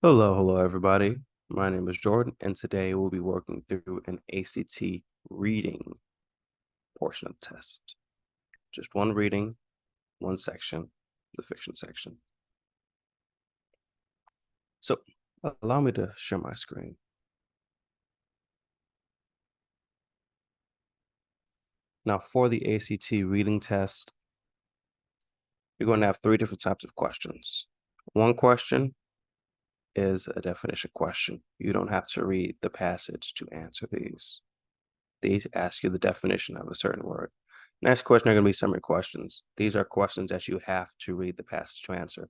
Hello, everybody. My name is Jordan, and today we'll be working through an ACT reading portion of the test. Just one reading, one section, the fiction section. So allow me to share my screen. Now, for the ACT reading test, you're going to have three different types of questions. One question is a definition question. You don't have to read the passage to answer these. These ask you the definition of a certain word. Next question are going to be summary questions. These are questions that you have to read the passage to answer.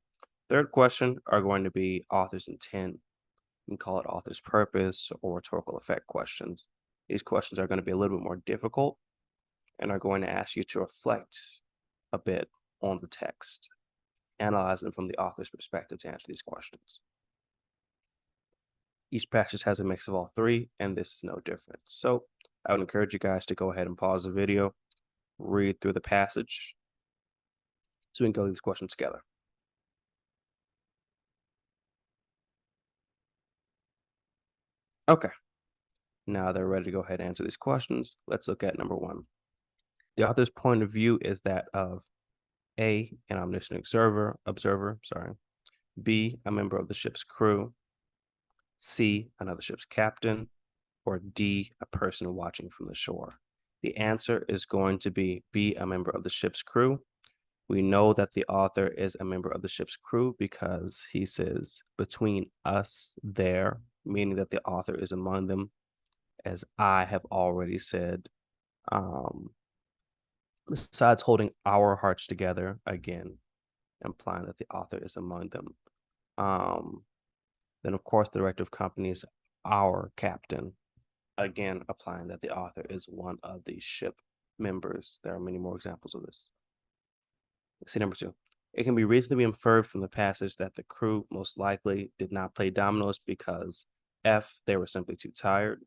Third question are going to be author's intent. You can call it author's purpose or rhetorical effect questions. These questions are going to be a little bit more difficult and are going to ask you to reflect a bit on the text, analyze them from the author's perspective to answer these questions. Each passage has a mix of all three, and this is no different. So I would encourage you guys to go ahead and pause the video, read through the passage, so we can go through these questions together. Okay, now they're ready to go ahead and answer these questions. Let's look at number one. The author's point of view is that of A, an omniscient observer, B, a member of the ship's crew, C, another ship's captain, or D, a person watching from the shore. The answer is going to be B, a member of the ship's crew. We know that the author is a member of the ship's crew because he says between us there, meaning that the author is among them, as I have already said. Besides holding our hearts together, again, implying that the author is among them. Then, of course, the director of company is our captain, again, applying that the author is one of the ship members. There are many more examples of this. Let's see number two. It can be reasonably inferred from the passage that the crew most likely did not play dominoes because F, they were simply too tired.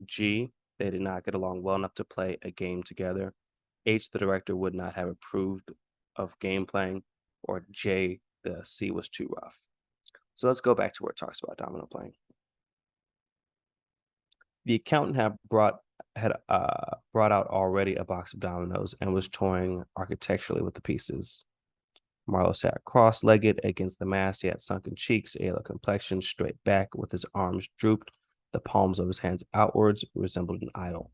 G, they did not get along well enough to play a game together. H, the director would not have approved of game playing. Or J, the sea was too rough. So let's go back to where it talks about domino playing. The accountant had brought out already a box of dominoes and was toying architecturally with the pieces. Marlowe sat cross-legged against the mast. He had sunken cheeks, a yellow complexion, straight back, with his arms drooped, the palms of his hands outwards, resembled an idol.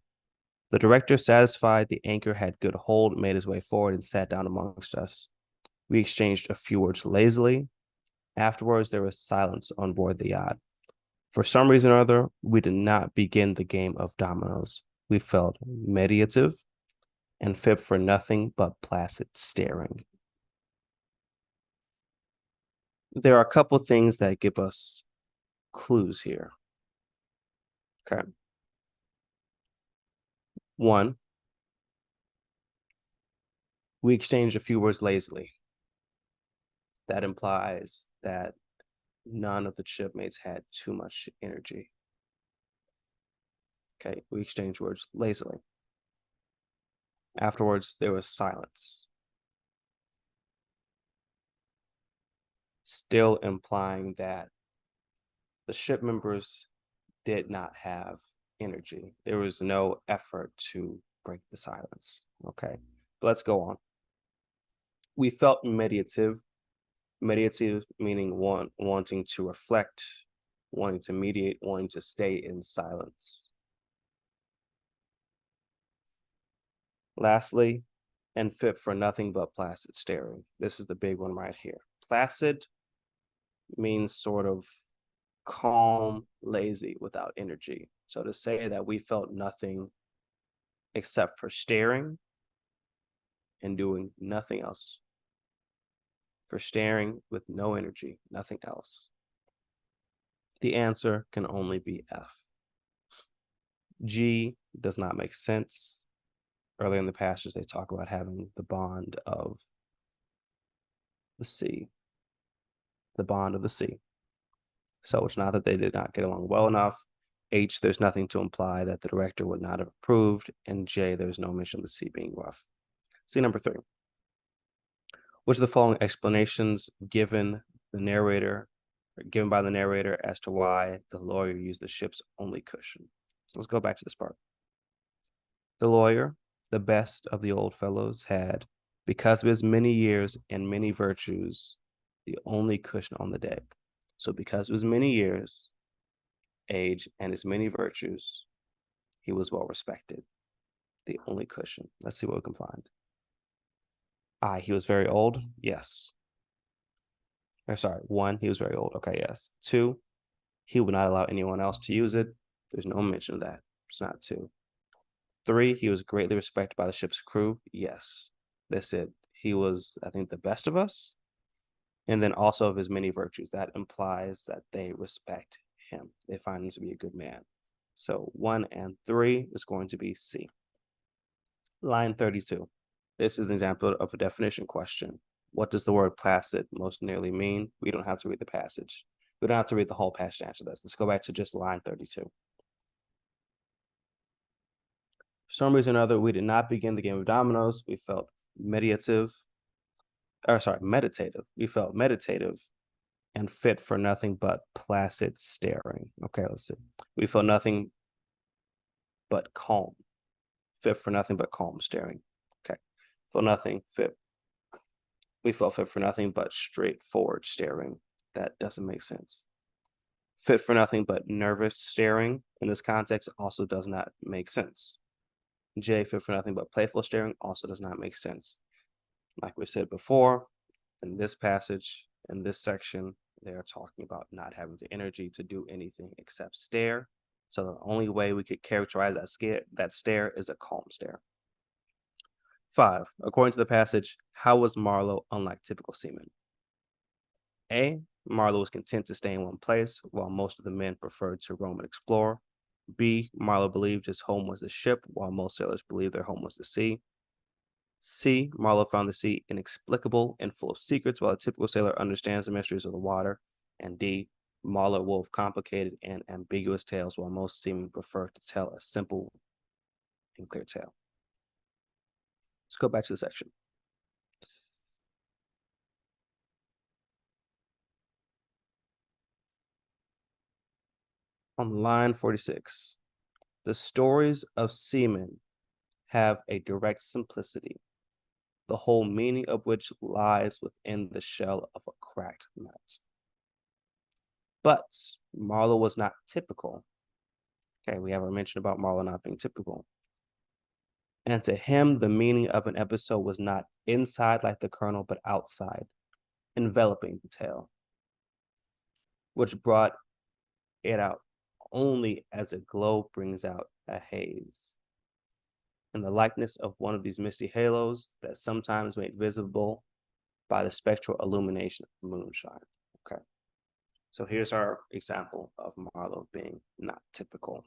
The director, satisfied the anchor had good hold, made his way forward and sat down amongst us. We exchanged a few words lazily. Afterwards, there was silence on board the yacht. For some reason or other, we did not begin the game of dominoes. We felt meditative and fit for nothing but placid staring. There are a couple of things that give us clues here. Okay. One, we exchanged a few words lazily. That implies that none of the shipmates had too much energy. Okay, we exchanged words lazily. Afterwards, there was silence, still implying that the ship members did not have energy. There was no effort to break the silence. Okay, but let's go on. We felt meditative meaning wanting to reflect, wanting to mediate, wanting to stay in silence. Lastly, and fit for nothing but placid staring. This is the big one right here. Placid means sort of calm, lazy, without energy. So to say that we felt nothing except for staring and doing nothing else, for staring with no energy, nothing else, the answer can only be F. G does not make sense. Earlier in the passage, they talk about having the bond of the sea. The bond of the sea. So it's not that they did not get along well enough. H, there's nothing to imply that the director would not have approved. And J, there's no mention of the sea being rough. See number three. Which of the following explanations given the narrator given by the narrator as to why the lawyer used the ship's only cushion. So let's go back to this part. The lawyer, the best of the old fellows, had, because of his many years and many virtues, the only cushion on the deck. So because of his many years, age, and his many virtues, he was well respected. The only cushion. Let's see what we can find. He was very old. Yes. Or sorry, 1, he was very old. Okay, yes. 2, he would not allow anyone else to use it. There's no mention of that. It's not 2. 3, he was greatly respected by the ship's crew. Yes. They said he was, I think, the best of us. And then also of his many virtues. That implies that they respect him. They find him to be a good man. So 1 and 3 is going to be C. Line 32. This is an example of a definition question. What does the word placid most nearly mean? We don't have to read the passage. We don't have to read the whole passage to answer this. Let's go back to just line 32. For some reason or other, we did not begin the game of dominoes. We felt meditative. We felt meditative and fit for nothing but placid staring. Okay, let's see. We felt nothing but calm. Fit for nothing but calm staring. Okay. We felt fit for nothing but straightforward staring. That doesn't make sense. Fit for nothing but nervous staring in this context also does not make sense. J, fit for nothing but playful staring, also does not make sense. Like we said before, in this passage, in this section, they are talking about not having the energy to do anything except stare. So the only way we could characterize that stare is a calm stare. 5, according to the passage, how was Marlowe unlike typical seamen? A, Marlowe was content to stay in one place, while most of the men preferred to roam and explore. B, Marlowe believed his home was the ship, while most sailors believed their home was the sea. C, Marlowe found the sea inexplicable and full of secrets, while a typical sailor understands the mysteries of the water. And D, Marlowe wove complicated and ambiguous tales, while most seamen prefer to tell a simple and clear tale. Let's go back to the section. On line 46, the stories of seamen have a direct simplicity, the whole meaning of which lies within the shell of a cracked nut. But Marlowe was not typical. Okay, we have a mention about Marlowe not being typical. And to him, the meaning of an episode was not inside like the kernel, but outside, enveloping the tale, which brought it out only as a glow brings out a haze. In the likeness of one of these misty halos that sometimes made visible by the spectral illumination of moonshine. Okay. So here's our example of Marlowe being not typical.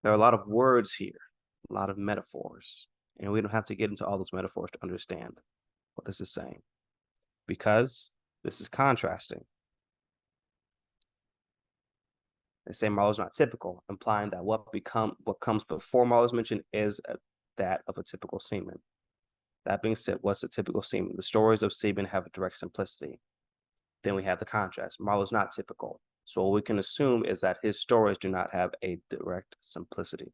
There are a lot of words here, a lot of metaphors, and we don't have to get into all those metaphors to understand what this is saying, because this is contrasting. They say Marlowe's not typical, implying that what comes before Marlowe's mention is that of a typical seaman. That being said, what's a typical seaman? The stories of seamen have a direct simplicity. Then we have the contrast. Marlowe's not typical. So what we can assume is that his stories do not have a direct simplicity.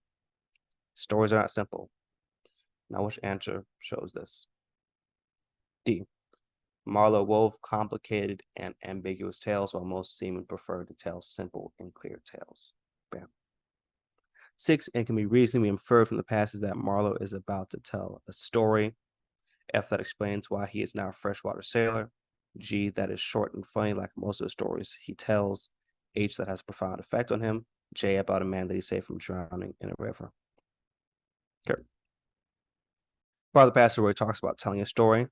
Stories are not simple. Now, which answer shows this? D. Marlowe wove complicated and ambiguous tales, while most seamen prefer to tell simple and clear tales. Bam. 6, it can be reasonably inferred from the passage that Marlowe is about to tell a story. F, that explains why he is now a freshwater sailor. G, that is short and funny like most of the stories he tells. H, that has a profound effect on him. J, about a man that he saved from drowning in a river. Okay. Part of the passage where he talks about telling a story.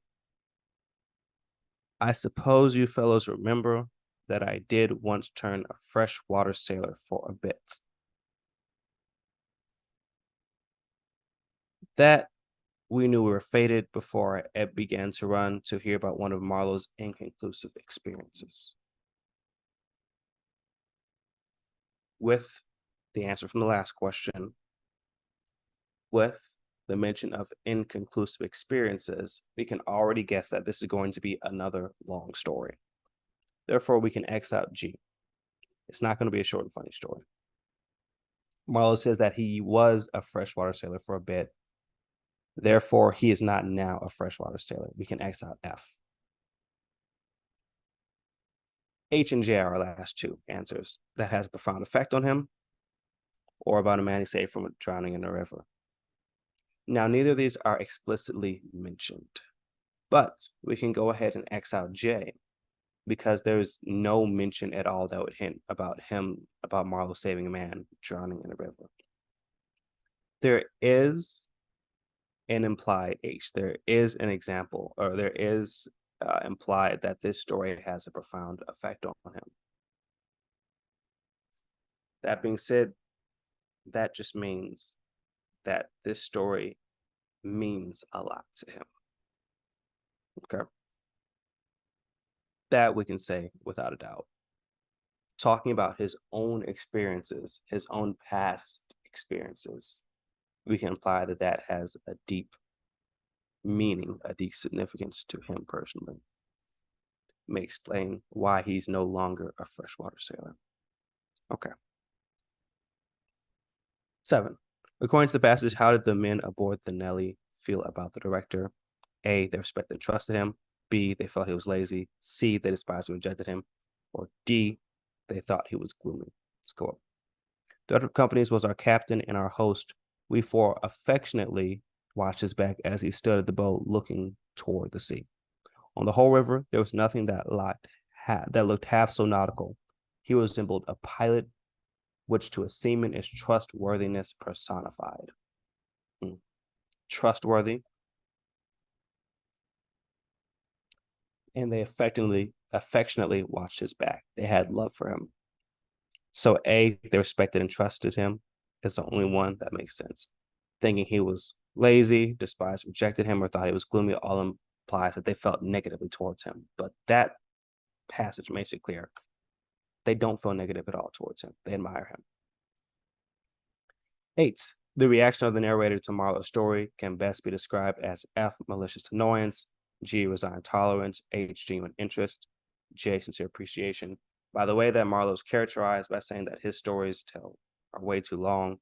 I suppose you fellows remember that I did once turn a freshwater sailor for a bit. That we knew we were fated before Ed began to run to hear about one of Marlowe's inconclusive experiences. With the answer from the last question, with the mention of inconclusive experiences, we can already guess that this is going to be another long story. Therefore, we can X out G. It's not going to be a short and funny story. Marlowe says that he was a freshwater sailor for a bit. Therefore, he is not now a freshwater sailor. We can X out F. H and J are our last two answers. That has a profound effect on him, or about a man he saved from drowning in a river. Now, neither of these are explicitly mentioned, but we can go ahead and X out J because there's no mention at all that would hint about Marlowe saving a man drowning in a river. There is an implied H. There is an example, or there is implied that this story has a profound effect on him. That being said, that just means that this story means a lot to him. Okay. That we can say without a doubt. Talking about his own experiences, his own past experiences, we can imply that that has a deep meaning, a deep significance to him personally. May explain why he's no longer a freshwater sailor. Okay. 7. According to the passage, how did the men aboard the Nelly feel about the director? A, they respected and trusted him. B, they felt he was lazy. C, they despised and rejected him. Or D, they thought he was gloomy. Let's go up. The director of companies was our captain and our host. We four affectionately watched his back as he stood at the boat looking toward the sea. On the whole river, there was nothing that looked half so nautical. He resembled a pilot, which to a seaman is trustworthiness personified. Trustworthy. And they affectionately watched his back. They had love for him. So A, they respected and trusted him is the only one that makes sense. Thinking he was lazy, despised, rejected him, or thought he was gloomy all implies that they felt negatively towards him. But that passage makes it clear they don't feel negative at all towards him. They admire him. 8. The reaction of the narrator to Marlowe's story can best be described as F, malicious annoyance, G, resigned tolerance, H, genuine interest, J, sincere appreciation. By the way that Marlowe's characterized by saying that his stories are way too long,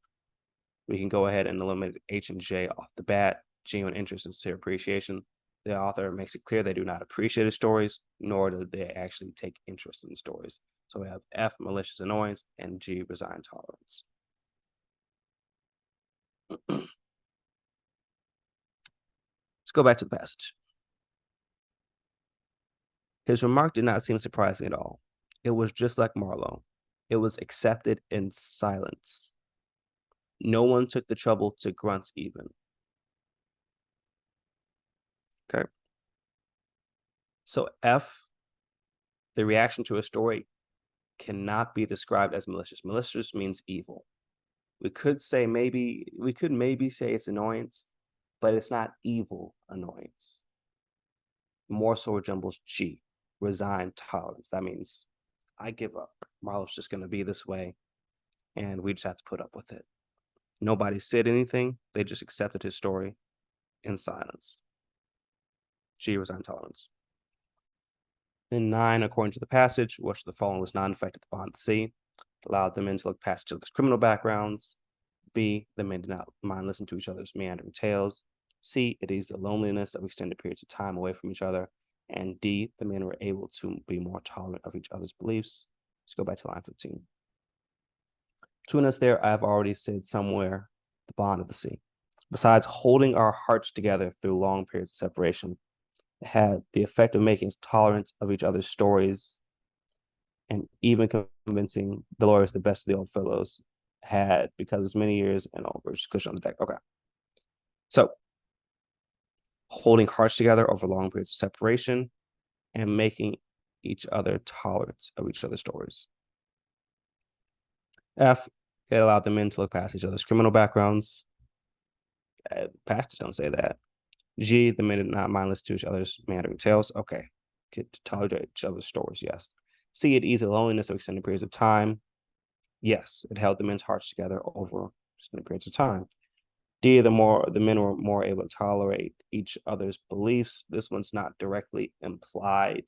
we can go ahead and eliminate H and J off the bat. Genuine interest and sincere appreciation. The author makes it clear they do not appreciate his stories, nor do they actually take interest in the stories. So we have F, malicious annoyance, and G, resigned tolerance. Let's go back to the passage. His remark did not seem surprising at all. It was just like Marlowe. It was accepted in silence. No one took the trouble to grunt even. Okay. So F, the reaction to a story cannot be described as malicious. Malicious means evil. We could maybe say it's annoyance, but it's not evil annoyance. More so resembles G, resigned tolerance. That means I give up. Marlowe's just going to be this way, and we just have to put up with it. Nobody said anything. They just accepted his story in silence. G, resigned tolerance. In 9, according to the passage, which the following was not in effect at the bottom of the sea, allowed the men to look past each other's criminal backgrounds. B, the men did not mind listening to each other's meandering tales. C, it eased the loneliness of extended periods of time away from each other. And D, the men were able to be more tolerant of each other's beliefs. Let's go back to line 15. Between us there, I've already said somewhere, the bond of the sea. Besides holding our hearts together through long periods of separation, it had the effect of making us tolerant of each other's stories and even convincing the lawyers the best of the old fellows had because it's many years and over just cushion on the deck. Okay. So holding hearts together over long periods of separation and making each other tolerant of each other's stories. F, it allowed the men to look past each other's criminal backgrounds. Pastors don't say that. G, the men did not mind listening to each other's meandering tales. Okay. Get to tolerate each other's stories, yes. C, it eased the loneliness of extended periods of time. Yes, it held the men's hearts together over extended periods of time. D, the men were more able to tolerate each other's beliefs. This one's not directly implied.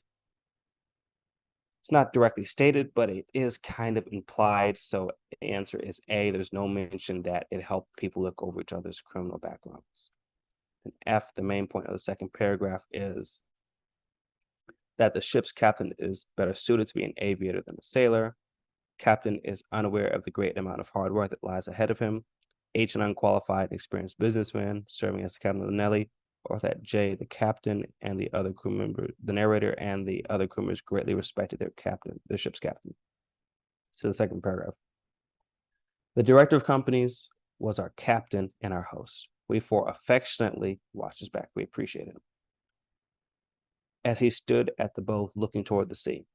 It's not directly stated, but it is kind of implied. So the answer is A. There's no mention that it helped people look over each other's criminal backgrounds. And F, the main point of the second paragraph is that the ship's captain is better suited to be an aviator than a sailor. Captain is unaware of the great amount of hard work that lies ahead of him. H, an unqualified and experienced businessman serving as the captain of the Nelly. Or that J, the captain and the other crew member, the narrator and the other crew members greatly respected their captain, the ship's captain. So the second paragraph. The director of companies was our captain and our host. We four affectionately watched his back. We appreciated him. As he stood at the bow looking toward the sea.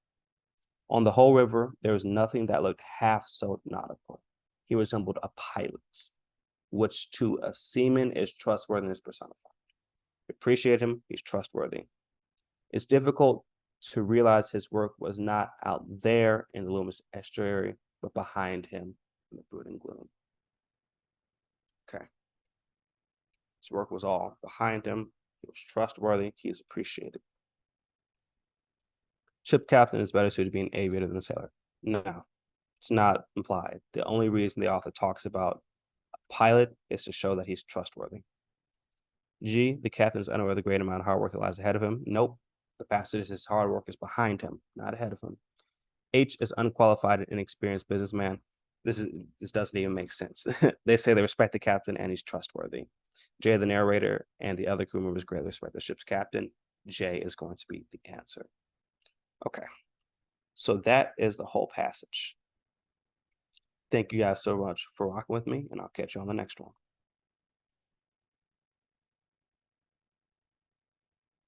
On the whole river, there was nothing that looked half so nautical. He resembled a pilot, which to a seaman is trustworthiness personified. Appreciate him, he's trustworthy. It's difficult to realize his work was not out there in the luminous estuary, but behind him in the brooding gloom. Okay. His work was all behind him. He was trustworthy. He is appreciated. Ship captain is better suited to be an aviator than a sailor. No, it's not implied. The only reason the author talks about a pilot is to show that he's trustworthy. G, the captain is unaware of the great amount of hard work that lies ahead of him. Nope. The passage is his hard work is behind him, not ahead of him. H is unqualified and inexperienced businessman. This doesn't even make sense. They say they respect the captain and he's trustworthy. J, the narrator, and the other crew members greatly respect the ship's captain. J is going to be the answer. Okay. So that is the whole passage. Thank you guys so much for rocking with me, and I'll catch you on the next one.